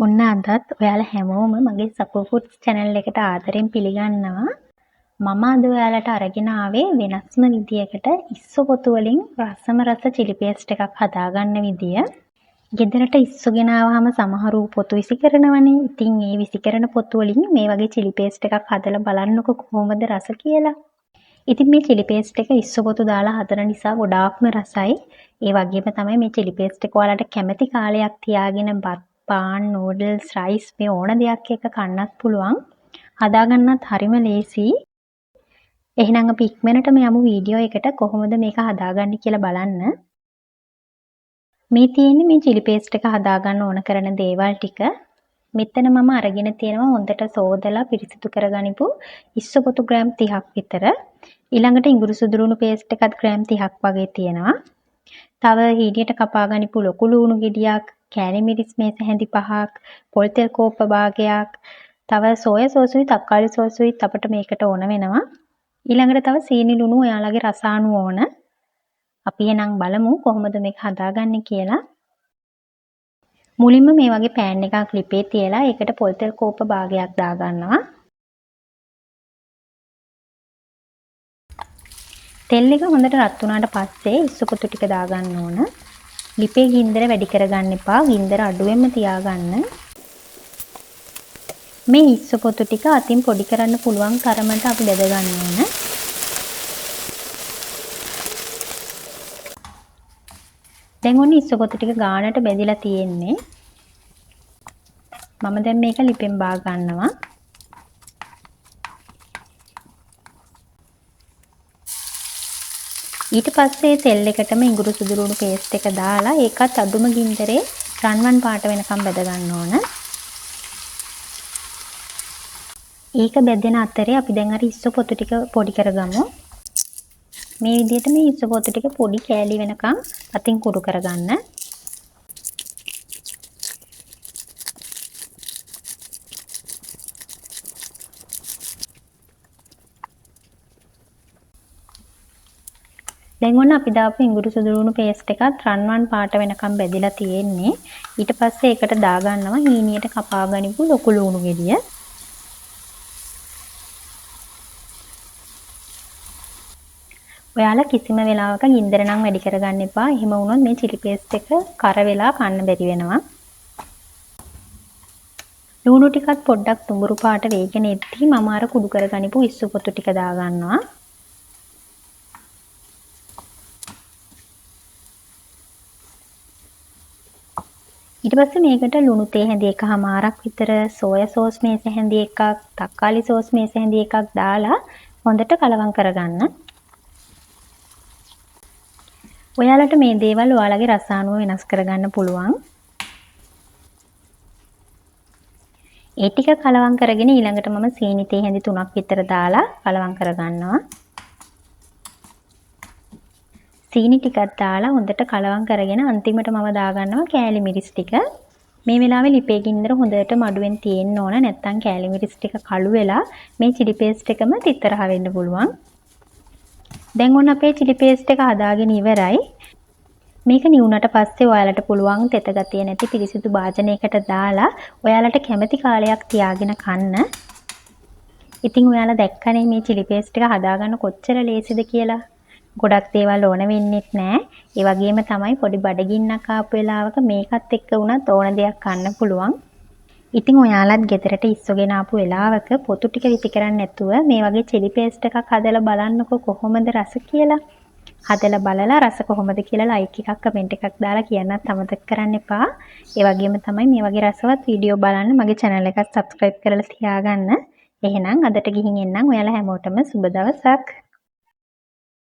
ඔන්න අදත් ඔයාලා හැමෝම මගේ සපෝ ෆුඩ්ස් channel එකට ආදරෙන් පිළිගන්නවා. මම අද ඔයාලට අරගෙන ආවේ වෙනස්ම විදියකට ඉස්සොපොතු වලින් රසම රස chili paste එකක් හදාගන්න විදිය. ගෙදරට ඉස්සු ගෙනාවහම සමහරු පොතු විසි කරනවනේ. ඉතින් ඒ විසි කරන පොතු වලින් මේ වගේ chili paste එකක් හදලා බලන්නකො කොහොමද රස කියලා. ඉතින් මේ chili paste එක ඉස්සොපොතු දාලා හදන නිසා ගොඩාක්ම රසයි. ඒ වගේම තමයි මේ chili paste එක ඔයාලට කැමති කාලයක් තියාගෙන බත් පාන් නූඩල්ස් රයිස් මේ ඕන දෙයක් එක්ක කන්නත් පුළුවන්. හදාගන්නත් හරිම ලේසි. එහෙනම් අපි ඉක්මනටම යමු වීඩියෝ එකට කොහොමද මේක හදාගන්නේ කියලා බලන්න. මේ තියෙන්නේ මේ chili paste එක හදාගන්න ඕන කරන දේවල් ටික. මෙතන මම අරගෙන තියෙනවා හොඳට සෝදලා පිරිසිදු කරගනිපු ඉස්සොපොතු ග්‍රෑම් 30ක් විතර. ඊළඟට ඉඟුරු සුදුරුණු paste එකත් ග්‍රෑම් 30ක් වගේ තියෙනවා. තව හීඩියට කපා ගනිපු ලොකු ලුණු ගෙඩියක්, කෑලි මිරිස් මේස හැඳි 5ක්, පොල් තෙල් කෝප්ප භාගයක්, තව සෝයා සෝසුයි තක්කාලි සෝසුයි අපිට මේකට ඕන වෙනවා. ඊළඟට තව සීනි ලුණු ඔයාලගේ රස අනුව ඕන. අපි එහෙනම් බලමු කොහොමද මේක හදාගන්නේ කියලා. මුලින්ම මේ වගේ පෑන් එකක් ලිපේ තියලා ඒකට පොල් තෙල් කෝප්ප භාගයක් දාගන්නවා. තෙල් එක හොඳට රත් වුණාට පස්සේ ඉස්සුපොතු ටික දාගන්න ඕන. ලිපේ ගින්දර වැඩි කරගන්න එපා. ගින්දර අඩුවෙන්ම තියාගන්න. මේ ඉස්සුපොතු ටික අතින් පොඩි කරන්න පුළුවන් තරමට අපි බෙද ගන්න ඕන. දැන් ඔන්න ඉස්සුපොතු ටික ගානට බෙදලා තියෙන්නේ. මම දැන් මේක ලිපෙන් බා ගන්නවා. ඊට පස්සේ තෙල් එකටම ඉඟුරු සුදුරුණු paste එක දාලා ඒකත් අඩුම ගින්දරේ රන්වන් පාට වෙනකම් බෙද ගන්න ඕන. ඒක බෙදෙන අතරේ අපි දැන් අර ඉස්සොපොතු ටික පොඩි කරගමු. මේ විදිහට මේ ඉස්සොපොතු ටික පොඩි කෑලි වෙනකම් අතින් කුඩු කරගන්න. දැන් ඔන්න අපි දාපු ඉඟුරු සුදුරුණු paste එකත් රන්වන් පාට වෙනකම් බෙදලා තියෙන්නේ. ඊට පස්සේ ඒකට දාගන්නවා හීනියට කපා ගනිපු ලොකු ලුණු ගෙඩිය. ඔයාලා කිසිම වෙලාවක ගින්දර නම් වැඩි කරගන්න එපා. එහෙම වුණොත් මේ chili paste එක කර වෙලා කන්න බැරි වෙනවා. ලුණු ටිකත් පොඩ්ඩක් තුඹුරු පාට වේගෙන එද්දී මම අර කුඩු කරගනිපු ඉස්සුපොතු ටික දාගන්නවා. ඊට පස්සේ මේකට ලුණු තේ හැඳි එකමාරක් විතර, සෝයා සෝස් මේස හැඳි එකක්, තක්කාලි සෝස් මේස හැඳි එකක් දාලා හොඳට කලවම් කරගන්න. ඔයාලට මේ දේවල් ඔයාලගේ රස අනුව වෙනස් කරගන්න පුළුවන්. ඒ ටික කලවම් කරගෙන ඊළඟට මම සීනි තේ හැඳි 3ක් විතර දාලා කලවම් කරගන්නවා. සීනි ටිකක් දාලා හොඳට කලවම් කරගෙන අන්තිමට මම දාගන්නවා කෑලි මිරිස් ටික. මේ වෙලාවේ ලිපේ ගින්දර හොඳට මඩුවෙන් තියෙන්න ඕන. නැත්නම් කෑලි මිරිස් ටික කළු වෙලා මේ chili paste එකම තිතරහ වෙන්න පුළුවන්. දැන් ඔන්න අපේ chili paste එක හදාගෙන ඉවරයි. මේක නිවුනට පස්සේ ඔයාලට පුළුවන් තෙත ගතිය නැති පිරිසිදු භාජනයකට දාලා ඔයාලට කැමති කාලයක් තියාගෙන කන්න. ඉතින් ඔයාලා දැක්කනේ මේ chili paste එක හදාගන්න කොච්චර ලේසිද කියලා. ගොඩක් දේවල් ඕන වෙන්නෙත් නෑ. ඒ වගේම තමයි පොඩි බඩගින්නක් ආපු වෙලාවක මේකත් එක්ක වුණත් ඕන දෙයක් කන්න පුළුවන්. ඉතින් ඔයාලත් ගෙදරට ඉස්සගෙන ආපු වෙලාවක පොතු ටික විසි කරන්නේ නැතුව මේ වගේ chili paste එකක් හදලා බලන්නකෝ කොහොමද රස කියලා. හදලා බලලා රස කොහොමද කියලා like එකක් කමෙන්ට් එකක් දාලා කියන්නත් අමතක කරන්න එපා. ඒ වගේම තමයි මේ වගේ රසවත් වීඩියෝ බලන්න මගේ channel එකත් subscribe කරලා තියාගන්න. එහෙනම් අදට ගිහින් එන්නම්. ඔයාලා හැමෝටම සුබ දවසක්.